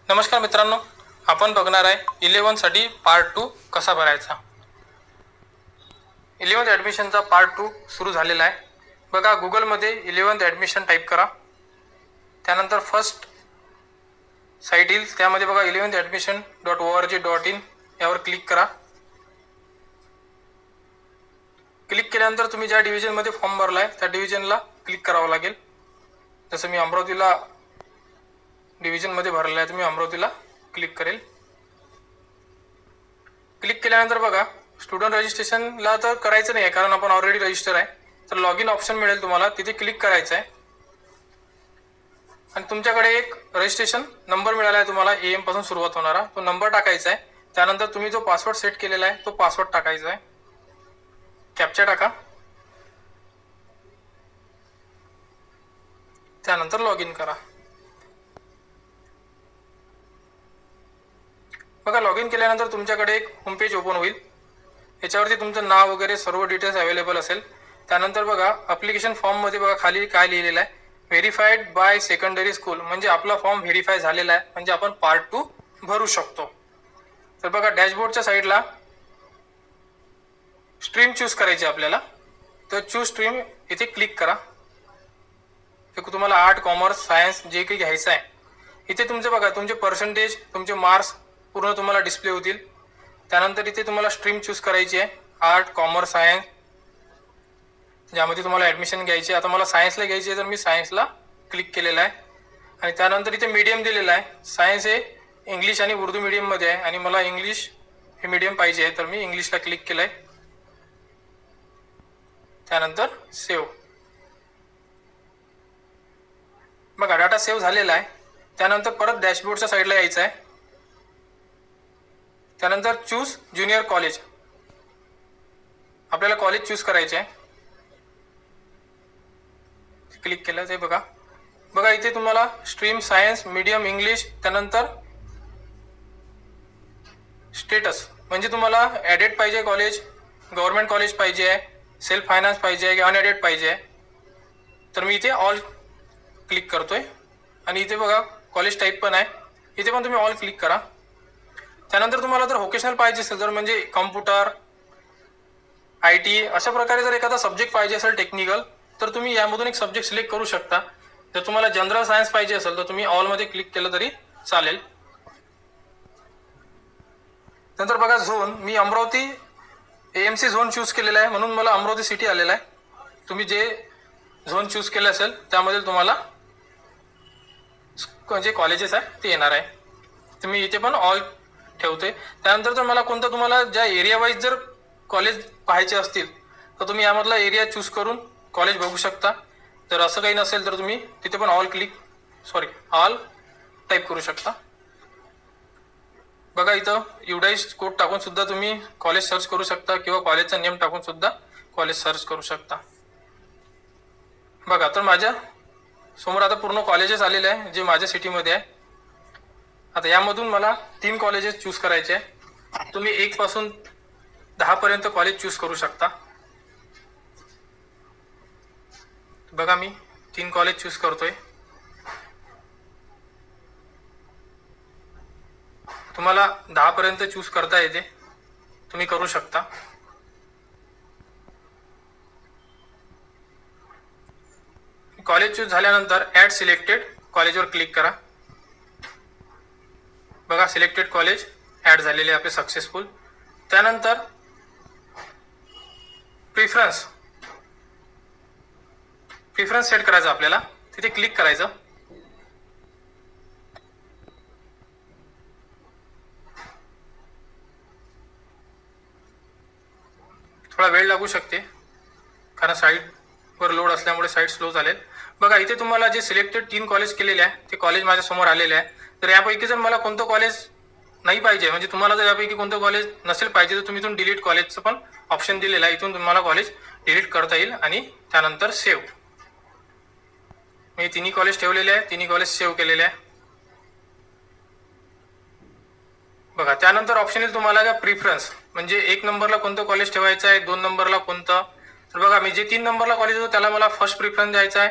नमस्कार मित्रांनो, आपण बघणार आहे 11 साठी पार्ट 2 कसा भरायचा। 11th ॲडमिशनचा पार्ट 2 सुरू झालेला आहे। बघा, गूगल मध्ये 11th ॲडमिशन टाइप करा, त्यानंतर फर्स्ट साइट येईल, त्यामध्ये बघा 11thadmission.org.in यावर क्लिक करा। क्लिक केल्यानंतर तुम्ही ज्या डिव्हिजन मध्ये फॉर्म भरलाय त्या डिव्हिजनला क्लिक करावं लागेल। जसं मी अमरावतीला डिव्हिजन मध्ये भरलेला आहे, तुम्ही अमरावतीला क्लिक करेल। क्लिक केल्यानंतर बघा, स्टुडंट रजिस्ट्रेशनला तर करायचं नाही आहे कारण आपण ऑलरेडी रजिस्टर आहे, तर लॉग इन ऑप्शन मिळेल तुम्हाला, तिथे क्लिक करायचं आहे आणि तुमच्याकडे एक रजिस्ट्रेशन नंबर मिळाला आहे तुम्हाला, AM पासून सुरुवात होणारा, तो नंबर टाकायचा आहे। त्यानंतर तुम्ही जो पासवर्ड सेट केलेला आहे तो पासवर्ड टाकायचा आहे, कॅप्चा टाका, त्यानंतर लॉग इन करा। बघा, लॉग इन केल्यानंतर तुमच्याकडे एक होम पेज ओपन होईल, याच्यावरती तुमचं नाव वगैरे सर्व डिटेल्स अवेलेबल असेल। त्यानंतर बघा, ॲप्लिकेशन फॉर्म मध्ये बघा खाली काय लिहिलेलं आहे, व्हेरीफाईड बाय सेकंडरी स्कूल, म्हणजे आपला फॉर्म व्हेरीफाय झालेला आहे, म्हणजे आपण पार्ट 2 भरू शकतो। तर बघा, डॅशबोर्डच्या साईडला स्ट्रीम चूज करायची आपल्याला, तर चूज स्ट्रीम इथे क्लिक करा। तुम्हाला आर्ट, कॉमर्स, सायन्स जे काही घ्यायचं आहे, इथे तुमचं बघा तुमचे पर्सेंटेज, तुमचे मार्क्स पूर्ण तुम्हाला डिस्प्ले होतील। त्यानंतर इथे तुम्हाला स्ट्रीम चूज करायची आहे, आर्ट, कॉमर्स, सायन्स, ज्यामध्ये तुम्हाला ॲडमिशन घ्यायची। आता मला सायन्सला घ्यायची आहे तर मी सायन्सला क्लिक केलेला आहे आणि त्यानंतर इथे मीडियम दिलेला आहे, सायन्स हे इंग्लिश आणि उर्दू मीडियममध्ये आहे आणि मला इंग्लिश हे मीडियम पाहिजे आहे, तर मी इंग्लिशला क्लिक केलं आहे। त्यानंतर सेव्ह। बघा, डाटा सेव्ह झालेला आहे। त्यानंतर परत डॅशबोर्डच्या साईडला यायचं आहे, त्यानंतर चूज ज्युनियर कॉलेज, आपल्याला कॉलेज चूज करायचे आहे, क्लिक केलं ते बघा। बघा, इथे तुम्हाला स्ट्रीम सायन्स, मीडियम इंग्लिश, त्यानंतर स्टेटस, म्हणजे तुम्हाला ॲडेड पाहिजे कॉलेज, गव्हर्नमेंट कॉलेज पाहिजे आहे, सेल्फ फायनान्स पाहिजे आहे की अनएडेड पाहिजे आहे, तर मी इथे ऑल क्लिक करतोय आणि इथे बघा कॉलेज टाईप पण आहे, इथे पण तुम्ही ऑल क्लिक करा। त्यानंतर तुम्हाला जर व्होकेशनल पाहिजे असेल, तर म्हणजे कॉम्प्युटर, IT अशा प्रकारे जर एखादा सब्जेक्ट पाहिजे असेल टेक्निकल, तर तुम्ही यामधून एक सब्जेक्ट सिलेक्ट करू शकता। जर तुम्हाला जनरल सायन्स पाहिजे असेल तर तुम्ही ऑलमध्ये क्लिक केलं तरी चालेल। नंतर बघा झोन, मी अमरावती AMC झोन चूज केलेला आहे, म्हणून मला अमरावती सिटी आलेला आहे। तुम्ही जे झोन चूज केलं असेल त्यामध्ये तुम्हाला जे कॉलेजेस आहे ते येणार आहे, तुम्ही इथे पण ऑल ठेवते। त्यानंतर जर मला कोणतं तुम्हाला ज्या एरिया वाईज जर कॉलेज पाहायचे असतील तर तुम्ही यामधला एरिया चूज करून कॉलेज बघू शकता। जर असं काही नसेल तर तुम्ही तिथे पण ऑल टाईप करू शकता। बघा, इथं युडाईज कोड टाकून सुद्धा तुम्ही कॉलेज सर्च करू शकता किंवा कॉलेजचा नेम टाकून सुद्धा कॉलेज सर्च करू शकता। बघा, तर माझ्या समोर आता पूर्ण कॉलेजेस आलेले आहे जे माझ्या सिटीमध्ये आहे। आता यामधून मला 3 कॉलेजेस चूज करायचे आहे, तुम्ही 1 पासून 10 पर्यंत कॉलेज चूज करू शकता। बघा, मी 3 कॉलेज चूज करतोय, तुम्हाला 10 पर्यंत चूज करता येते, तुम्ही करू शकता। कॉलेज चूज झाल्यानंतर ॲड सिलेक्टेड कॉलेजवर क्लिक करा। बघा, सिलेक्टेड कॉलेज ॲड झालेले आपले सक्सेसफुल। त्यानंतर प्रिफरन्स सेट करायचा आपल्याला, तिथे क्लिक करायचं। थोडा वेळ लागू शकते कारण साईटवर लोड असल्यामुळे साईट स्लो चालेल। बघा, इथे तुम्हाला जे सिलेक्टेड 3 कॉलेज केलेले आहे ते कॉलेज माझ्या समोर आलेले आहे। तर यापैकी जर मला कोणतं कॉलेज नाही पाहिजे, म्हणजे तुम्हाला जर यापैकी कोणतं कॉलेज नसेल पाहिजे, तर तुम्ही इथून डिलीट कॉलेजचं पण ऑप्शन दिलेलं आहे, इथून तुम्हाला कॉलेज डिलीट करता येईल आणि त्यानंतर सेव्ह। मी 3 कॉलेज ठेवलेले आहे, 3 कॉलेज सेव्ह केलेले आहे। बघा, त्यानंतर ऑप्शन येईल तुम्हाला का प्रिफरन्स, म्हणजे 1 नंबरला कोणतं कॉलेज ठेवायचं आहे, 2 नंबरला कोणतं। तर बघा, मी जे 3 नंबरला कॉलेज होतो त्याला मला फर्स्ट प्रिफरन्स द्यायचा आहे,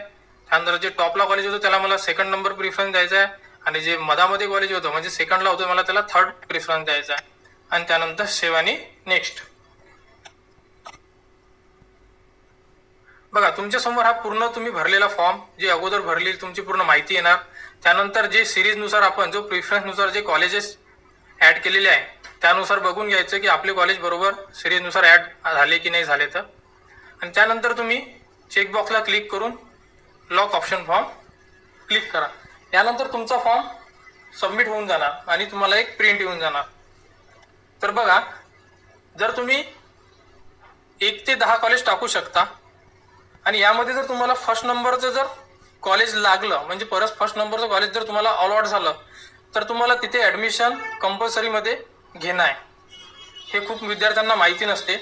त्यानंतर जे टॉपला कॉलेज होतं त्याला मला सेकंड नंबर प्रिफरन्स द्यायचा आहे आणि जे मधामध्ये कॉलेज होतं म्हणजे सेकंडला होतं मला त्याला थर्ड प्रेफरन्स द्यायचा आहे आणि त्यानंतर सेव्ह आणि नेक्स्ट. बघा तुमच्या समोर हा पूर्ण तुम्ही भरलेला फॉर्म, जे अगोदर भरलेली तुमची पूर्ण माहिती येणार. त्यानंतर जे सिरीजनुसार आपण जो प्रेफरन्सनुसार जे कॉलेजेस ॲड केलेले आहे त्यानुसार बघून घ्यायचं की आपले कॉलेज बरोबर सिरीजनुसार ॲड झाले की नाही झाले तर. आणि त्यानंतर तुम्ही चेकबॉक्सला क्लिक करून लॉक ऑप्शन फॉर्म क्लिक करा. यानंतर तुमचा फॉर्म सबमिट होऊन जाणार आणि तुम्हाला एक प्रिंट येऊन जाणार. तर बघा जर तुम्ही 1 ते 10 कॉलेज टाकू शकता आणि यामध्ये जर तुम्हाला फर्स्ट नंबरचं जर कॉलेज लागलं म्हणजे परत फर्स्ट नंबरचं कॉलेज जर तुम्हाला अलॉट झालं तर तुम्हाला तिथे ॲडमिशन कंपल्सरीमध्ये घेणं आहे. हे खूप विद्यार्थ्यांना माहिती नसते,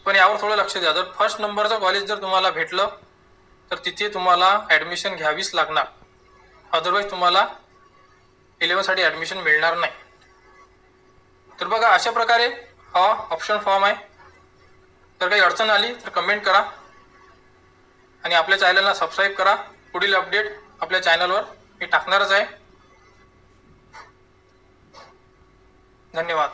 पण यावर थोडं लक्ष द्या. जर फर्स्ट नंबरचं कॉलेज जर तुम्हाला भेटलं तर तिथे तुम्हाला ॲडमिशन घ्यावीच लागणार, अदरवाईज तुम्हाला 11साठी ॲडमिशन मिळणार नाही. तर बघा अशा प्रकारे हा ऑप्शन फॉर्म आहे. जर काही अडचण आली तर कमेंट करा आणि आपल्या चॅनलला सबस्क्राईब करा. पुढील अपडेट आपल्या चॅनलवर मी टाकणारच आहे. धन्यवाद.